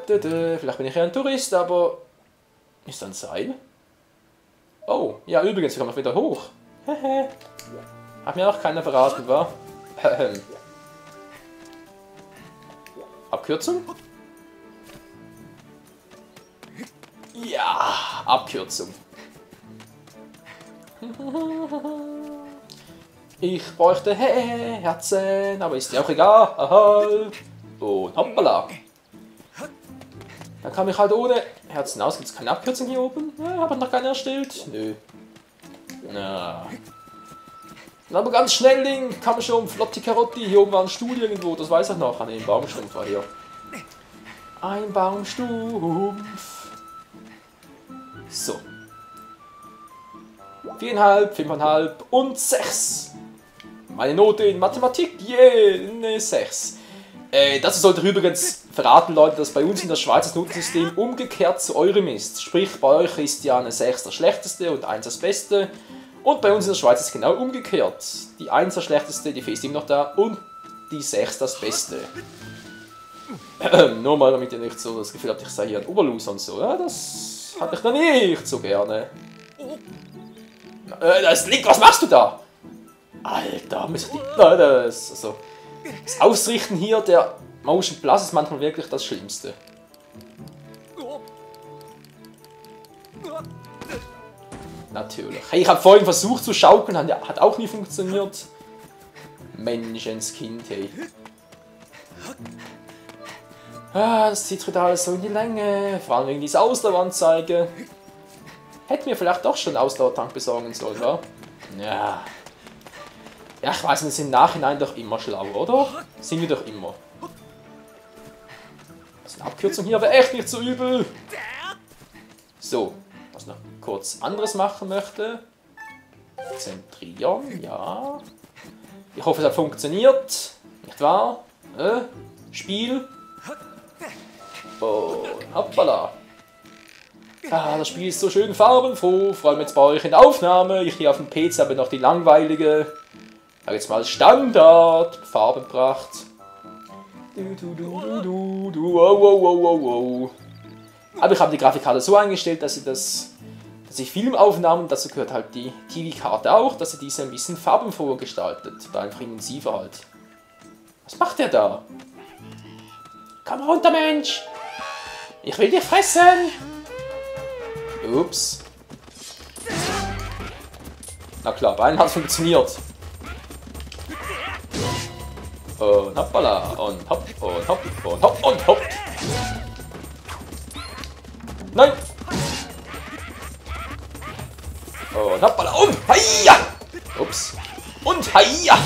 Vielleicht bin ich ja ein Tourist, aber... Ist da ein Seil? Oh, ja, übrigens, ich komme noch wieder hoch. Hat mir auch keiner verraten, wa? Abkürzung? Ja, Abkürzung. Ich bräuchte Herzen, aber ist ja auch egal. Aha. Und hoppala. Dann kam ich halt ohne Herzen aus. Gibt es keine Abkürzung hier oben? Ja, habe ich noch keine erstellt? Nö. Na. Aber ganz schnell, Link, kam schon, Flotti Karotti. Hier oben war ein Stuhl irgendwo, das weiß ich noch. Ein Baumstumpf war hier. Ein Baumstumpf. So. 4,5, 5,5 und 6. Meine Note in Mathematik, eine 6. Das sollte ich übrigens verraten, Leute, dass bei uns in der Schweiz das Notensystem umgekehrt zu eurem ist. Sprich, bei euch ist ja eine 6 das schlechteste und 1 das beste. Und bei uns in der Schweiz ist es genau umgekehrt. Die 1 das schlechteste, die ist immer noch da, und die 6 das beste. Nur mal, damit ihr nicht so das Gefühl habt, ich sei hier ein Oberloser und so. Ja, das hatte ich noch nicht so gerne. Das Link, was machst du da? Alter, muss ich das Ausrichten hier der Motion Plus ist manchmal wirklich das Schlimmste. Natürlich. Hey, ich habe vorhin versucht zu schaukeln, hat auch nie funktioniert. Menschenskind, hey. Das zieht wieder alles so in die Länge, vor allem wegen dieser Ausdaueranzeige. Hätten wir vielleicht doch schon einen Ausdauertank besorgen sollen, wa? Ja. Ja, ich weiß, wir sind im Nachhinein doch immer schlauer, oder? Sind wir doch immer. Das ist eine Abkürzung hier, aber echt nicht so übel. So, was noch kurz anderes machen möchte. Zentrieren, ja. Ich hoffe, es hat funktioniert. Nicht wahr? Spiel. Und hoppala. Das Spiel ist so schön farbenfroh, vor allem jetzt bei euch in der Aufnahme. Ich hier auf dem PC habe noch die langweilige, sag jetzt mal Standard Farbenpracht. Aber ich habe die Grafikkarte so eingestellt, dass sie Filmaufnahmen, dazu gehört halt die TV-Karte auch, dass sie diese ein bisschen farbenfroher gestaltet. Oder einfach intensiver halt. Was macht der da? Komm runter, Mensch! Ich will dich fressen! Ups. Na klar, bei einem hat es funktioniert. Und hoppala, und hopp, und hopp, und hopp, und hopp. Nein! Und hoppala, und heia! Ups. Und heia!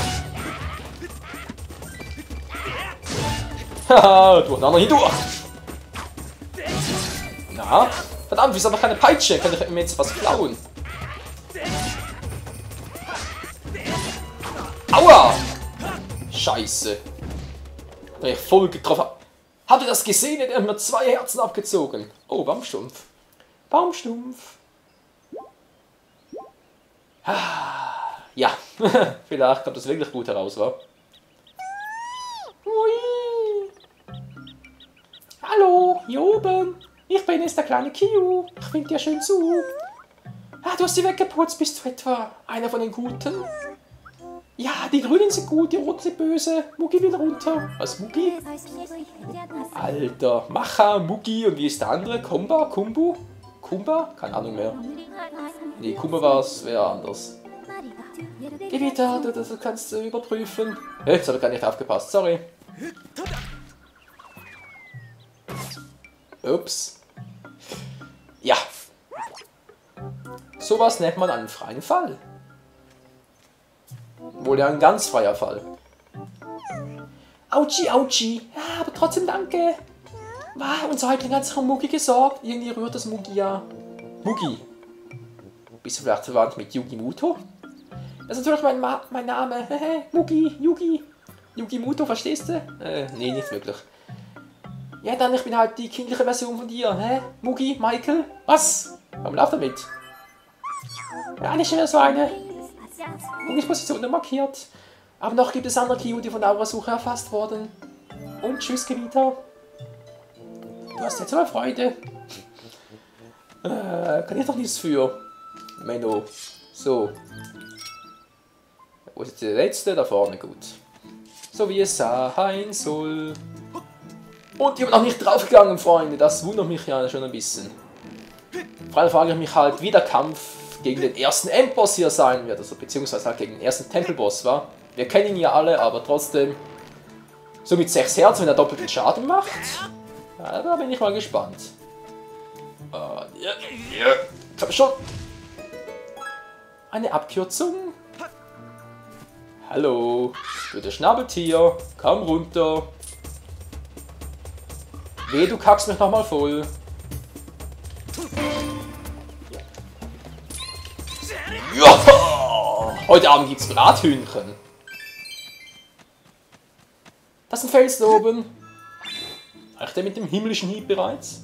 Haha, durch den anderen hindurch. Na? Verdammt, wieso noch keine Peitsche? Kann ich mir jetzt was klauen? Aua! Scheiße. Da ich voll getroffen. Habt ihr das gesehen? Er hat mir 2 Herzen abgezogen. Oh, Baumstumpf. Baumstumpf. Ja, vielleicht kommt das wirklich gut heraus, wa? Hallo, hier oben. Ich bin jetzt der kleine Kiu. Ich wink dir schön zu. Du hast sie weggeputzt. Bist du etwa einer von den Guten? Ja, die Grünen sind gut, die Roten sind böse. Mugi will runter. Was, Mugi? Alter, Macha, Mugi und wie ist der andere? Kumba? Kumbu? Kumba? Keine Ahnung mehr. Nee, Kumba war es, wer anders. Geh wieder, du kannst überprüfen. Jetzt habe ich gar nicht aufgepasst, sorry. Ups. Ja. Sowas nennt man einen freien Fall. Wohl ja ein ganz freier Fall. Autschi, Autschi. Ja, aber trotzdem danke. Unser Häuptling hat sich um Mugi gesorgt. Irgendwie rührt das Mugi ja. Mugi. Bist du vielleicht verwandt mit Yugimuto? Das ist natürlich mein Name. Mugi, Yugi. Yugimuto, verstehst du? Nee, nicht wirklich. Ja, dann, ich bin halt die kindliche Version von dir, hä? Mugi, Michael? Was? Warum läuft er mit? Ja, nicht mehr so eine. Mugis Position markiert. Aber noch gibt es andere Kiu, die von der Aurasuche erfasst wurden. Und tschüss, Gebieter. du hast jetzt aber Freude. Kann ich doch nichts für. Menno. So. Wo ist jetzt der letzte? Da vorne, gut. So wie es sein soll. Und ich bin noch nicht draufgegangen, Freunde. Das wundert mich ja schon ein bisschen. Vor allem frage ich mich halt, wie der Kampf gegen den ersten Endboss hier sein wird. Also beziehungsweise halt gegen den ersten Tempelboss, war. Wir kennen ihn ja alle, aber trotzdem. So mit 6 Herzen, wenn er doppelten Schaden macht. Ja, da bin ich mal gespannt. Ja. Komm schon. Eine Abkürzung. Hallo. Du der Schnabeltier. Komm runter. Weh, du kackst mich nochmal voll. Ja! Heute Abend gibt's Brathühnchen. Das ist ein Fels da oben. Reicht der mit dem himmlischen Hieb bereits?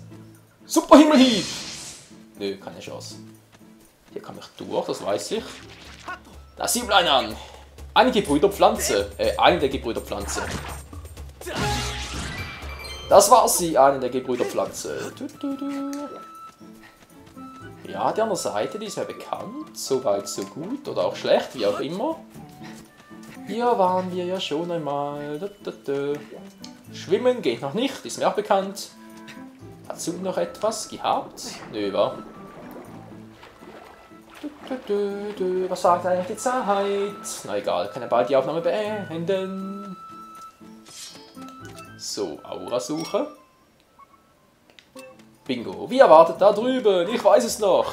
Super Himmelhieb! Nö, keine Chance. Hier kann ich durch, das weiß ich. Da Sieblein an. Eine Gebrüderpflanze. Eine der Gebrüderpflanze. Das war sie, eine der Gebrüderpflanze. Ja, die andere Seite, die ist ja bekannt. So weit, so gut. Oder auch schlecht, wie auch immer. Hier waren wir ja schon einmal. Schwimmen geht noch nicht, ist mir auch bekannt. Hat Sub noch etwas gehabt? Nö, wa? Was sagt eigentlich die Zeit? Na egal, kann ja bald die Aufnahme beenden. So, Aura-Suche. Bingo. Wie erwartet da drüben? Ich weiß es noch.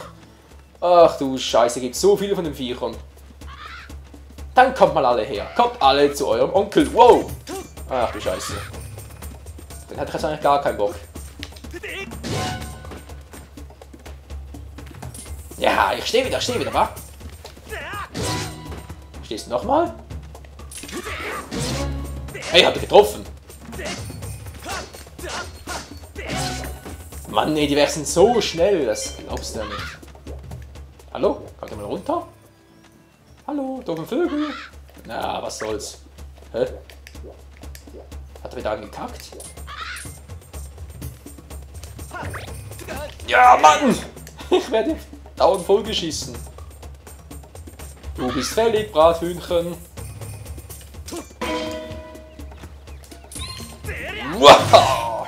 Ach du Scheiße, gibt so viele von den Viechern. Dann kommt mal alle her. Kommt alle zu eurem Onkel. Wow. Ach du Scheiße. Dann hätte ich jetzt eigentlich gar keinen Bock. Ja, ich stehe wieder, wa? Stehst du nochmal? Hey, habt ihr getroffen? Mann, nee, die wechseln so schnell, das glaubst du ja nicht. Hallo? Kommt ihr mal runter? Hallo, doofen Vögel? Na, was soll's. Hä? Hat er wieder angekackt? Ja, Mann! Ich werde dauernd vollgeschissen. Du bist fällig, Brathühnchen. Wow!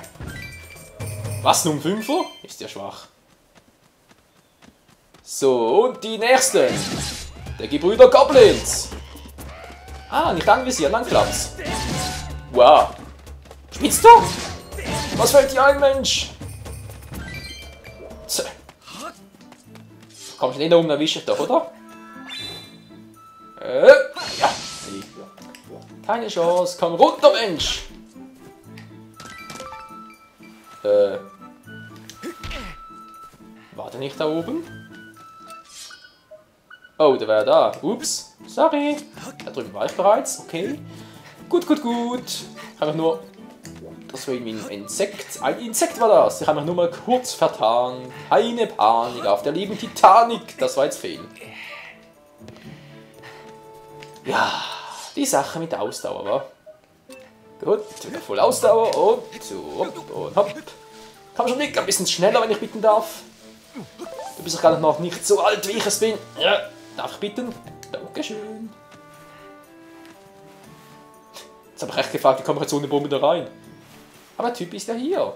Was, nun 5er? Ist ja schwach. So, und die nächsten. Der Gebrüder Goblins. Ah, nicht anvisieren, dann klappt's. Wow. Spitzt du? Was fällt dir ein, Mensch? Tja. Kommst du nicht da oben, erwische ich doch, oder? Ja. Keine Chance. Komm runter, Mensch. War der nicht da oben? Oh, der war da. Ups. Sorry. Da drüben war ich bereits. Okay. Gut. Ich habe nur... Das war irgendwie ein Insekt. Ein Insekt war das. Ich habe mich nur mal kurz vertan. Keine Panik auf der lieben Titanic. Das war jetzt fehl. Ja, die Sache mit der Ausdauer, wa? Gut, voll Ausdauer und hopp. Komm schon Nick, ein bisschen schneller, wenn ich bitten darf. Du bist doch gar noch nicht so alt, wie ich es bin. Ja, darf ich bitten? Dankeschön. Jetzt habe ich echt gefragt, wie komme ich jetzt ohne Bombe da rein? Aber der Typ ist ja hier.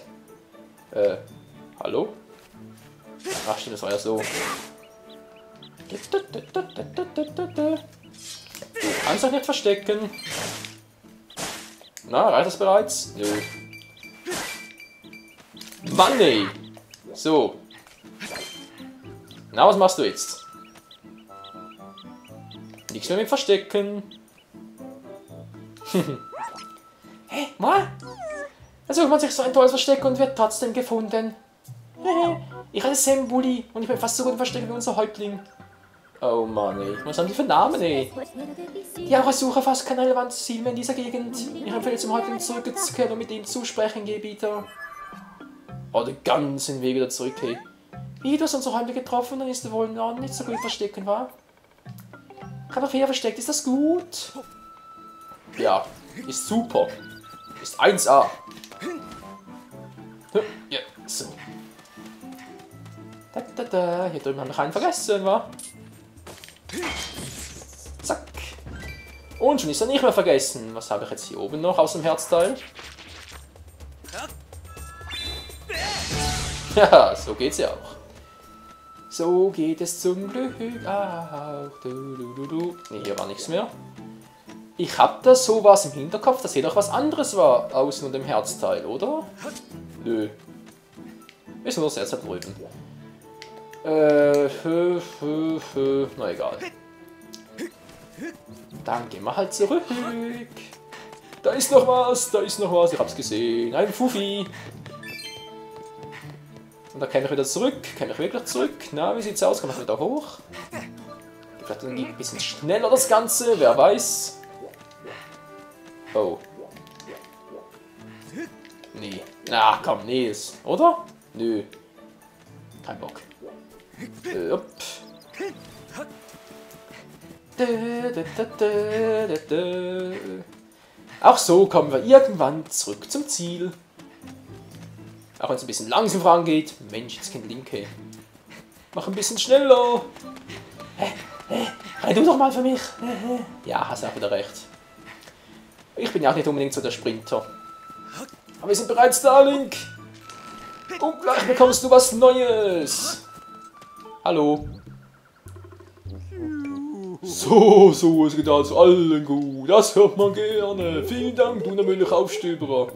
Hallo? Ach stimmt, das war ja so. Du kannst dich nicht verstecken. Na, reicht das bereits? Nö. Mann, ey. So. Na, was machst du jetzt? Nichts mehr mit Verstecken. Hey, mal. Da sucht man sich so ein tolles Versteck und wird trotzdem gefunden. Ich heiße Sembuli und ich bin fast so gut im Verstecken wie unser Häuptling. Oh Mann, ey. Was haben die für Namen, ey? Die Aura-Suche fast kein relevantes Ziel mehr in dieser Gegend. Ich empfehle zum Häuptling zurückzukehren und mit ihm zu sprechen, Gebieter. Oh, den ganzen Weg wieder zurück, hey. Wie, du hast unser Häuptling getroffen, dann ist er wohl noch nicht so gut verstecken, wa? Ich habe hier versteckt, ist das gut? Ja, ist super. Ist 1A. Ja, so. Hier drüben haben wir keinen vergessen, wa? Zack. Und schon ist er nicht mehr vergessen. Was habe ich jetzt hier oben noch aus dem Herzteil? Ja, so geht's ja auch. So geht es zum Glück auch. Ne, hier war nichts mehr. Ich hab da sowas im Hinterkopf, dass hier noch was anderes war, außen und dem Herzteil, oder? Nö. Ist nur das Herz da drüben. Na egal. Dann gehen wir halt zurück. Da ist noch was, ich hab's gesehen. Ein Fufi. Und da kann ich wieder zurück. Kann ich wirklich zurück? Na, wie sieht's aus? Kann ich wieder hoch? Vielleicht irgendwie ein bisschen schneller das Ganze, wer weiß. Oh. Nee. Na, komm, nee, oder? Nö. Kein Bock. Auch so kommen wir irgendwann zurück zum Ziel. Auch wenn es ein bisschen langsam vorangeht. Mensch, jetzt kein Linke. Mach ein bisschen schneller. Renn du doch mal für mich. Ja, hast auch wieder recht. Ich bin ja auch nicht unbedingt so der Sprinter. Aber wir sind bereits da, Link. Und gleich bekommst du was Neues. Hallo. So, es geht also allen gut. Das hört man gerne. Vielen Dank, du Milchaufstöberer.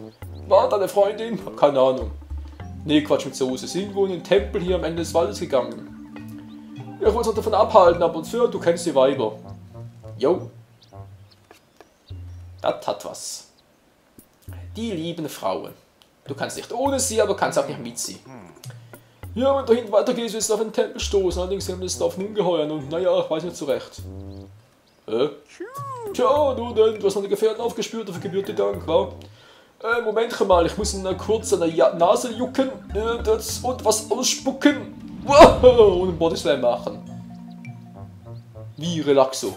War deine Freundin? Keine Ahnung. Nee, Quatsch mit Soße. Sind wohl in den Tempel hier am Ende des Waldes gegangen. Ich wollte uns davon abhalten, aber für du kennst die Weiber. Jo. Das hat was. Die lieben Frauen. Du kannst nicht ohne sie, aber kannst auch nicht mit sie. Ja, wenn du hinten weitergehst, wirst du auf den Tempel stoßen. Allerdings haben wir das auf ein Ungeheuer und naja, ich weiß nicht so recht. Tja, du denn, du hast meine Gefährten aufgespürt, dafür gebührt dir Dank, wa? Moment mal, ich muss ihn kurz an der Nase jucken und was ausspucken. Wow, und einen Bodyslam machen. Wie Relaxo.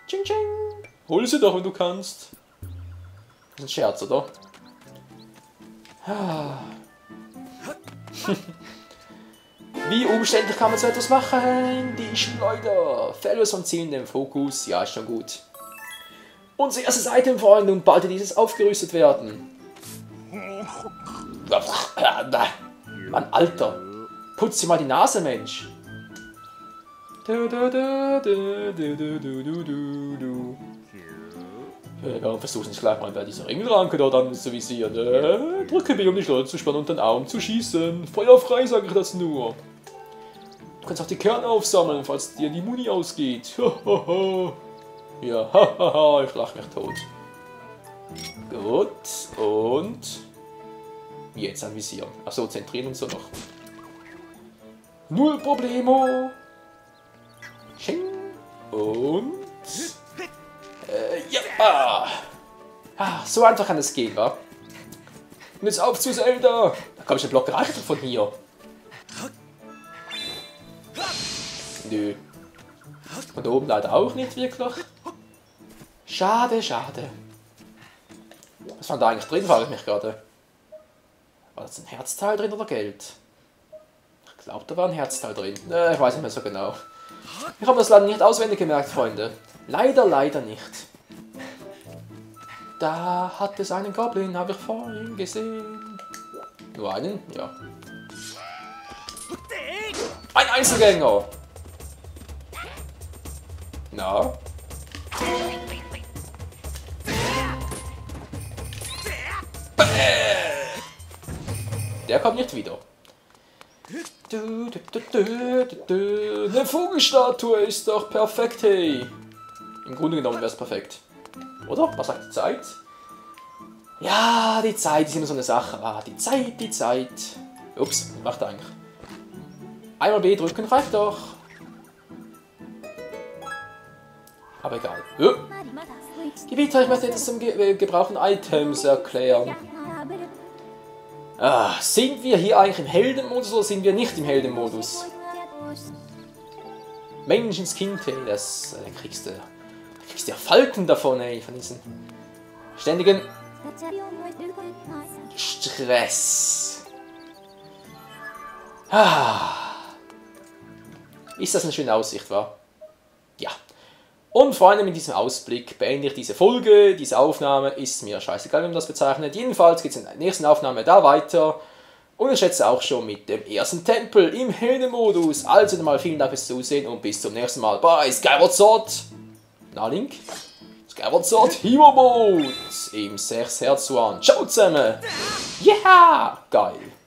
Ching ching. Hol sie doch, wenn du kannst. Das ist ein Scherz, oder? Wie umständlich kann man so etwas machen? Die Schleuder. Fellows von Zielen im Fokus. Ja, ist schon gut. Unser erstes Item, Freunde, und bald wird dieses aufgerüstet werden. Mann, Alter. Putz dir mal die Nase, Mensch. Ja, versuchen Sie gleich mal bei dieser Ringelranke dort anzuvisieren. Drücke B, um die Schleuder zu spannen und den Arm zu schießen. Feuer frei, sage ich das nur. Du kannst auch die Kerne aufsammeln, falls dir die Muni ausgeht. Ja, hahaha, ich lach mich tot. Gut, und jetzt anvisieren. Achso, zentrieren und so noch. Null Problemo. Sching. Und ja. So einfach kann es gehen, wa? Und jetzt auf zu Zelda. Da komme ich den Block reicher von hier. Nö. Und oben leider auch nicht wirklich. Schade, schade. Was war da eigentlich drin, frage ich mich gerade. War das ein Herzteil drin oder Geld? Ich glaube, da war ein Herzteil drin. Ich weiß nicht mehr so genau. Ich habe das leider nicht auswendig gemerkt, Freunde. Leider, leider nicht. Da hat es einen Goblin, habe ich vorhin gesehen. Nur einen? Ja. Ein Einzelgänger! Na? Der kommt nicht wieder. Eine Vogelstatue ist doch perfekt, hey. Im Grunde genommen wäre es perfekt. Oder? Was sagt die Zeit? Ja, die Zeit ist immer so eine Sache. Die Zeit. Ups, was macht er eigentlich? Einmal B drücken reicht doch. Aber egal. Gebieter, ich möchte etwas zum gebrauchten Items erklären. Sind wir hier eigentlich im Heldenmodus oder sind wir nicht im Heldenmodus? Menschenskind, hey, da kriegst du ja Falten davon, ey, von diesen ständigen Stress. Ist das eine schöne Aussicht, wa? Ja. Und Freunde, mit diesem Ausblick beende ich diese Folge, diese Aufnahme. Ist mir scheißegal, wie man das bezeichnet. Jedenfalls geht es in der nächsten Aufnahme da weiter. Und ich schätze auch schon mit dem ersten Tempel im Heldenmodus. Also dann mal vielen Dank fürs Zusehen und bis zum nächsten Mal bei Skyward Sword. Na, Link? Skyward Sword Hero Mode im 6 Herz One. Ciao zusammen! Yeah! Geil!